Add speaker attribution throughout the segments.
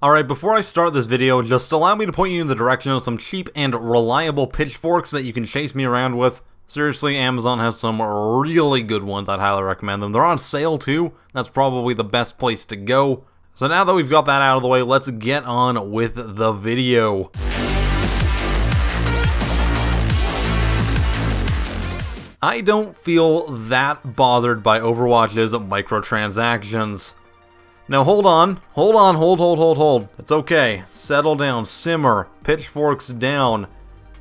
Speaker 1: Alright, before I start this video, just allow me to point you in the direction of some cheap and reliable pitchforks that you can chase me around with. Seriously, Amazon has some really good ones. I'd highly recommend them. They're on sale too. That's probably the best place to go. So now that we've got that out of the way, let's get on with the video. I don't feel that bothered by Overwatch's microtransactions. Now hold on. Hold. It's okay. Settle down, simmer, pitchforks down.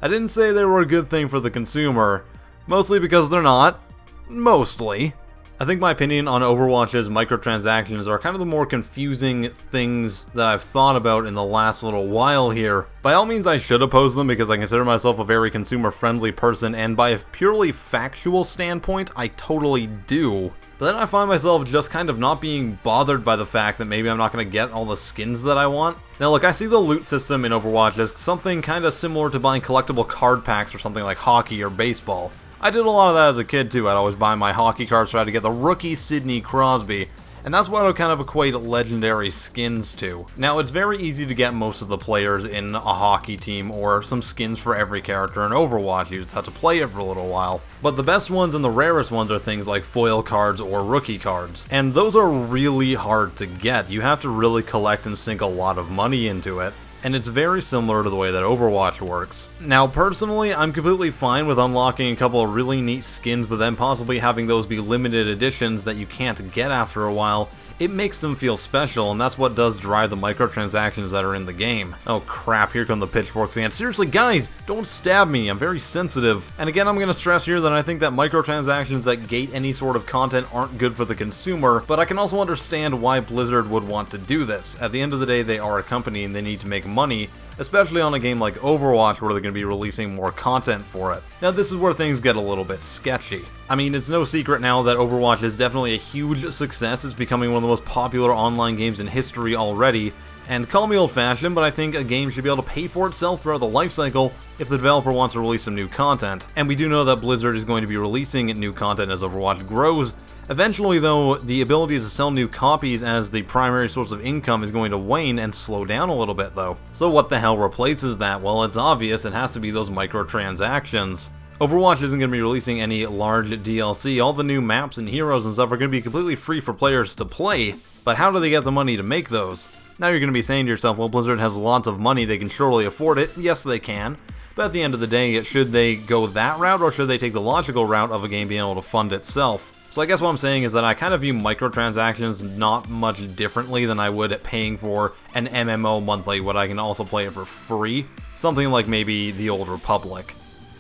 Speaker 1: I didn't say they were a good thing for the consumer, mostly because they're not. Mostly. I think my opinion on Overwatch's microtransactions are kind of the more confusing things that I've thought about in the last little while here. By all means, I should oppose them because I consider myself a very consumer-friendly person, and by a purely factual standpoint, I totally do. But then I find myself just kind of not being bothered by the fact that maybe I'm not going to get all the skins that I want. Now look, I see the loot system in Overwatch as something kind of similar to buying collectible card packs for something like hockey or baseball. I did a lot of that as a kid too. I'd always buy my hockey cards, try to get the rookie Sidney Crosby, and that's what I would kind of equate legendary skins to. Now, it's very easy to get most of the players in a hockey team, or some skins for every character in Overwatch. You just have to play it for a little while. But the best ones and the rarest ones are things like foil cards or rookie cards, and those are really hard to get. You have to really collect and sink a lot of money into it. And it's very similar to the way that Overwatch works. Now, personally, I'm completely fine with unlocking a couple of really neat skins, but then possibly having those be limited editions that you can't get after a while. It makes them feel special, and that's what does drive the microtransactions that are in the game. Oh crap, here come the pitchforks again. Seriously, guys, don't stab me, I'm very sensitive. And again, I'm going to stress here that I think that microtransactions that gate any sort of content aren't good for the consumer, but I can also understand why Blizzard would want to do this. At the end of the day, they are a company and they need to make money, especially on a game like Overwatch where they're going to be releasing more content for it. Now this is where things get a little bit sketchy. I mean, it's no secret now that Overwatch is definitely a huge success. It's becoming one of the most popular online games in history already, and call me old-fashioned, but I think a game should be able to pay for itself throughout the lifecycle if the developer wants to release some new content. And we do know that Blizzard is going to be releasing new content as Overwatch grows. Eventually, though, the ability to sell new copies as the primary source of income is going to wane and slow down a little bit, though. So what the hell replaces that? Well, it's obvious. It has to be those microtransactions. Overwatch isn't going to be releasing any large DLC. All the new maps and heroes and stuff are going to be completely free for players to play, but how do they get the money to make those? Now you're going to be saying to yourself, well, Blizzard has lots of money, they can surely afford it. Yes, they can. But at the end of the day, should they go that route, or should they take the logical route of a game being able to fund itself? So I guess what I'm saying is that I kind of view microtransactions not much differently than I would paying for an MMO monthly, when I can also play it for free. Something like maybe the Old Republic.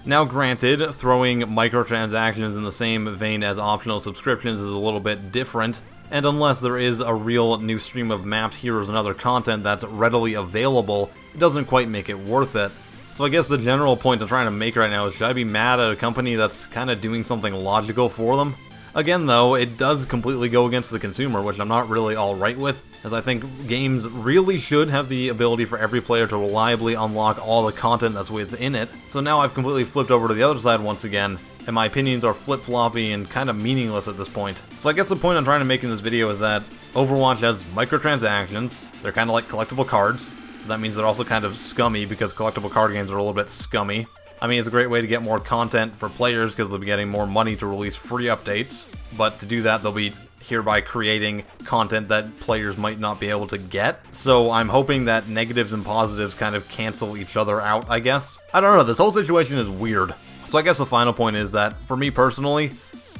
Speaker 1: Now granted, throwing microtransactions in the same vein as optional subscriptions is a little bit different, and unless there is a real new stream of maps, heroes, and other content that's readily available, it doesn't quite make it worth it. So I guess the general point I'm trying to make right now is, should I be mad at a company that's kind of doing something logical for them? Again though, it does completely go against the consumer, which I'm not really alright with, as I think games really should have the ability for every player to reliably unlock all the content that's within it. So now I've completely flipped over to the other side once again, and my opinions are flip-floppy and kind of meaningless at this point. So I guess the point I'm trying to make in this video is that Overwatch has microtransactions. They're kind of like collectible cards. That means they're also kind of scummy because collectible card games are a little bit scummy. I mean, it's a great way to get more content for players because they'll be getting more money to release free updates, but to do that they'll be hereby creating content that players might not be able to get. So I'm hoping that negatives and positives kind of cancel each other out, I guess. I don't know, this whole situation is weird. So I guess the final point is that, for me personally,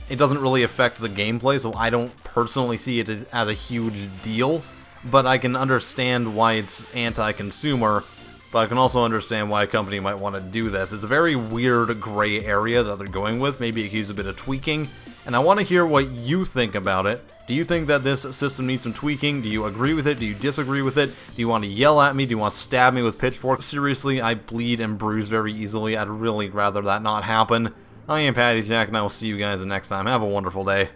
Speaker 1: it doesn't really affect the gameplay, so I don't personally see it as a huge deal, but I can understand why it's anti-consumer. But I can also understand why a company might want to do this. It's a very weird gray area that they're going with. Maybe it needs a bit of tweaking. And I want to hear what you think about it. Do you think that this system needs some tweaking? Do you agree with it? Do you disagree with it? Do you want to yell at me? Do you want to stab me with pitchforks? Seriously, I bleed and bruise very easily. I'd really rather that not happen. I am PattyJack, and I will see you guys next time. Have a wonderful day.